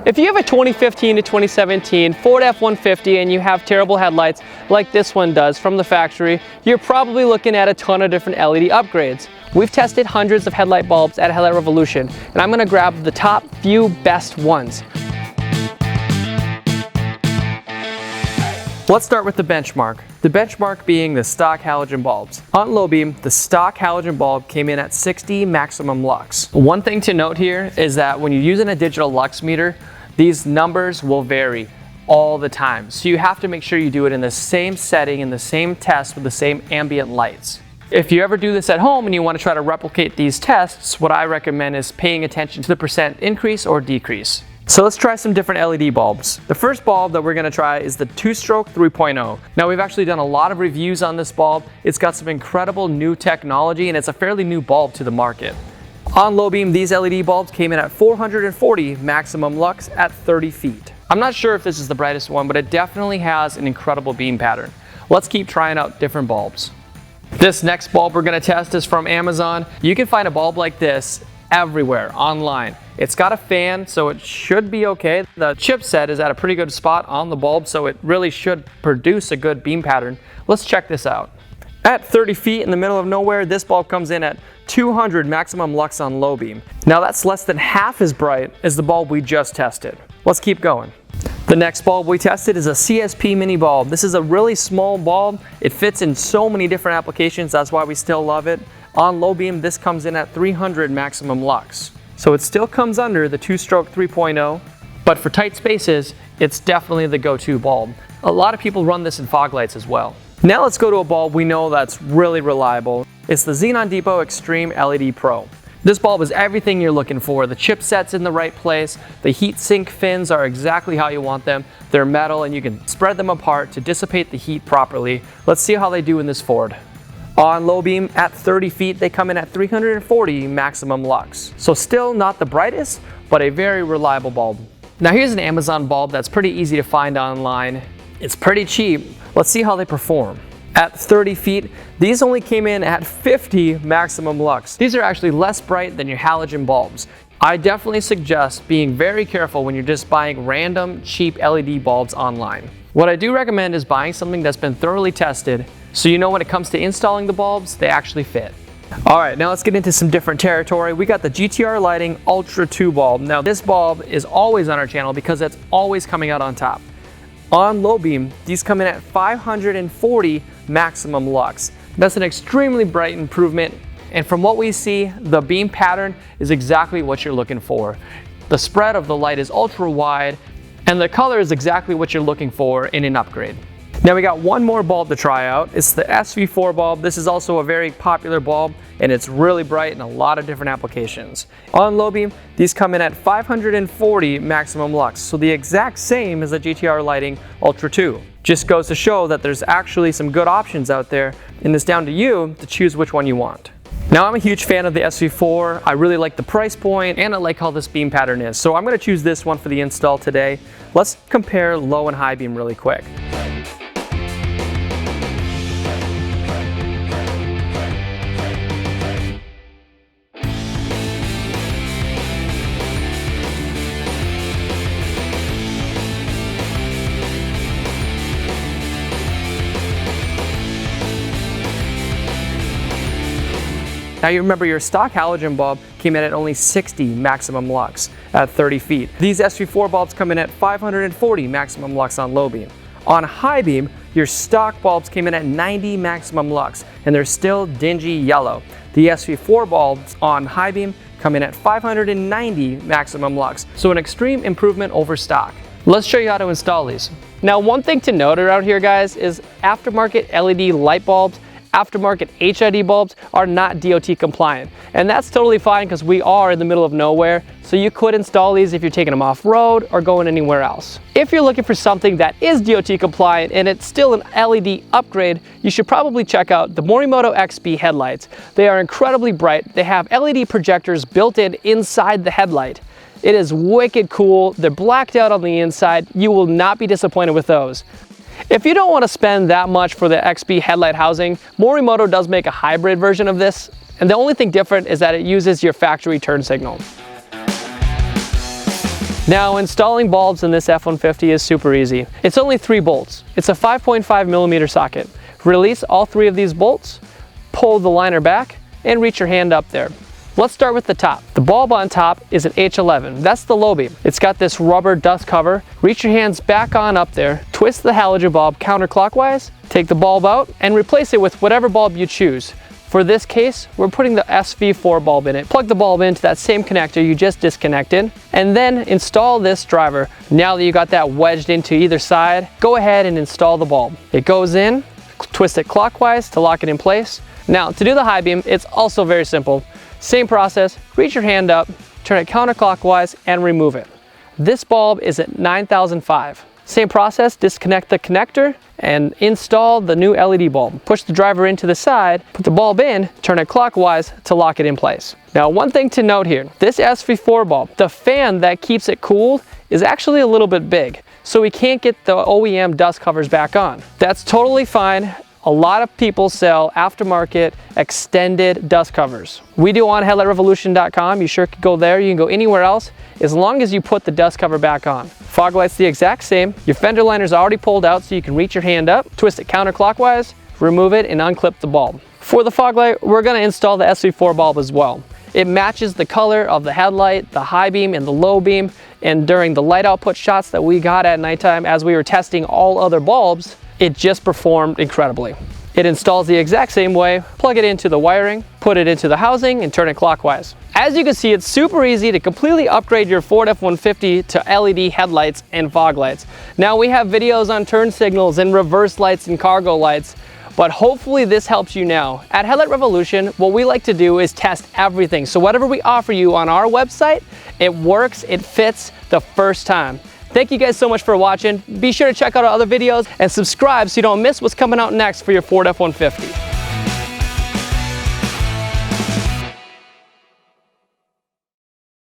If you have a 2015 to 2017 Ford F-150 and you have terrible headlights like this one does from the factory, you're probably looking at a ton of different LED upgrades. We've tested hundreds of headlight bulbs at Headlight Revolution, and I'm going to grab the top few best ones. Let's start with the Benchmark. The Benchmark being the stock halogen bulbs. On low beam, the stock halogen bulb came in at 60 maximum lux. One thing to note here is that when you're using a digital lux meter, these numbers will vary all the time. So you have to make sure you do it in the same setting, in the same test with the same ambient lights. If you ever do this at home and you want to try to replicate these tests, what I recommend is paying attention to the percent increase or decrease. So let's try some different LED bulbs. The first bulb that we're going to try is the 2-stroke 3.0. Now we've actually done a lot of reviews on this bulb. It's got some incredible new technology and it's a fairly new bulb to the market. On low beam, these LED bulbs came in at 440 maximum lux at 30 feet. I'm not sure if this is the brightest one, but it definitely has an incredible beam pattern. Let's keep trying out different bulbs. This next bulb we're going to test is from Amazon. You can find a bulb like this everywhere online. It's got a fan, so it should be okay. The chipset is at a pretty good spot on the bulb, so it really should produce a good beam pattern. Let's check this out. At 30 feet in the middle of nowhere, this bulb comes in at 200 maximum lux on low beam. Now that's less than half as bright as the bulb we just tested. Let's keep going. The next bulb we tested is a CSP Mini bulb. This is a really small bulb. It fits in so many different applications, that's why we still love it. On low beam, this comes in at 300 maximum lux. So it still comes under the 2-stroke 3.0, but for tight spaces, it's definitely the go-to bulb. A lot of people run this in fog lights as well. Now let's go to a bulb we know that's really reliable. It's the Xenon Depot Extreme LED Pro. This bulb is everything you're looking for. The chipset's in the right place. The heat sink fins are exactly how you want them. They're metal and you can spread them apart to dissipate the heat properly. Let's see how they do in this Ford. On low beam at 30 feet, they come in at 340 maximum lux. So still not the brightest, but a very reliable bulb. Now here's an Amazon bulb that's pretty easy to find online. It's pretty cheap. Let's see how they perform. At 30 feet, these only came in at 50 maximum lux. These are actually less bright than your halogen bulbs. I definitely suggest being very careful when you're just buying random cheap LED bulbs online. What I do recommend is buying something that's been thoroughly tested so you know when it comes to installing the bulbs, they actually fit. All right, now let's get into some different territory. We got the GTR Lighting Ultra 2 bulb. Now this bulb is always on our channel because it's always coming out on top. On low beam, these come in at 540 maximum lux. That's an extremely bright improvement, and from what we see, the beam pattern is exactly what you're looking for. The spread of the light is ultra wide, and the color is exactly what you're looking for in an upgrade. Now we got one more bulb to try out. It's the SV4 bulb. This is also a very popular bulb and it's really bright in a lot of different applications. On low beam, these come in at 540 maximum lux, so the exact same as the GTR Lighting Ultra 2. Just goes to show that there's actually some good options out there and it's down to you to choose which one you want. Now I'm a huge fan of the SV4. I really like the price point and I like how this beam pattern is. So I'm going to choose this one for the install today. Let's compare low and high beam really quick. Now you remember your stock halogen bulb came in at only 60 maximum lux at 30 feet. These SV4 bulbs come in at 540 maximum lux on low beam. On high beam, your stock bulbs came in at 90 maximum lux and they're still dingy yellow. The SV4 bulbs on high beam come in at 590 maximum lux, so an extreme improvement over stock. Let's show you how to install these. Now one thing to note around here guys is aftermarket LED light bulbs, aftermarket HID bulbs are not DOT compliant. And that's totally fine because we are in the middle of nowhere, so you could install these if you're taking them off-road or going anywhere else. If you're looking for something that is DOT compliant and it's still an LED upgrade, you should probably check out the Morimoto XP headlights. They are incredibly bright. They have LED projectors built in inside the headlight. It is wicked cool. They're blacked out on the inside. You will not be disappointed with those. If you don't want to spend that much for the XP headlight housing, Morimoto does make a hybrid version of this, and the only thing different is that it uses your factory turn signal. Now, installing bulbs in this F-150 is super easy. It's only 3 bolts. It's a 5.5 millimeter socket. Release all 3 of these bolts, pull the liner back, and reach your hand up there. Let's start with the top. The bulb on top is an H11. That's the low beam. It's got this rubber dust cover. Reach your hands back on up there, twist the halogen bulb counterclockwise, take the bulb out, and replace it with whatever bulb you choose. For this case, we're putting the SV4 bulb in it. Plug the bulb into that same connector you just disconnected, and then install this driver. Now that you got that wedged into either side, go ahead and install the bulb. It goes in, twist it clockwise to lock it in place. Now, to do the high beam, it's also very simple. Same process, reach your hand up, turn it counterclockwise, and remove it. This bulb is at 9005. Same process, disconnect the connector and install the new LED bulb. Push the driver into the side, put the bulb in, turn it clockwise to lock it in place. Now, one thing to note here, this SV4 bulb, the fan that keeps it cooled is actually a little bit big, so we can't get the OEM dust covers back on. That's totally fine. A lot of people sell aftermarket extended dust covers. We do on headlightrevolution.com. You sure could go there. You can go anywhere else as long as you put the dust cover back on. Fog light's the exact same. Your fender liner's already pulled out so you can reach your hand up, twist it counterclockwise, remove it, and unclip the bulb. For the fog light, we're going to install the SV4 bulb as well. It matches the color of the headlight, the high beam, and the low beam. And during the light output shots that we got at nighttime as we were testing all other bulbs, it just performed incredibly. It installs the exact same way. Plug it into the wiring, put it into the housing, and turn it clockwise. As you can see, it's super easy to completely upgrade your Ford F-150 to LED headlights and fog lights. Now, we have videos on turn signals and reverse lights and cargo lights, but hopefully this helps you now. At Headlight Revolution, what we like to do is test everything. So whatever we offer you on our website, it works, it fits the first time. Thank you guys so much for watching. Be sure to check out our other videos and subscribe so you don't miss what's coming out next for your Ford F-150.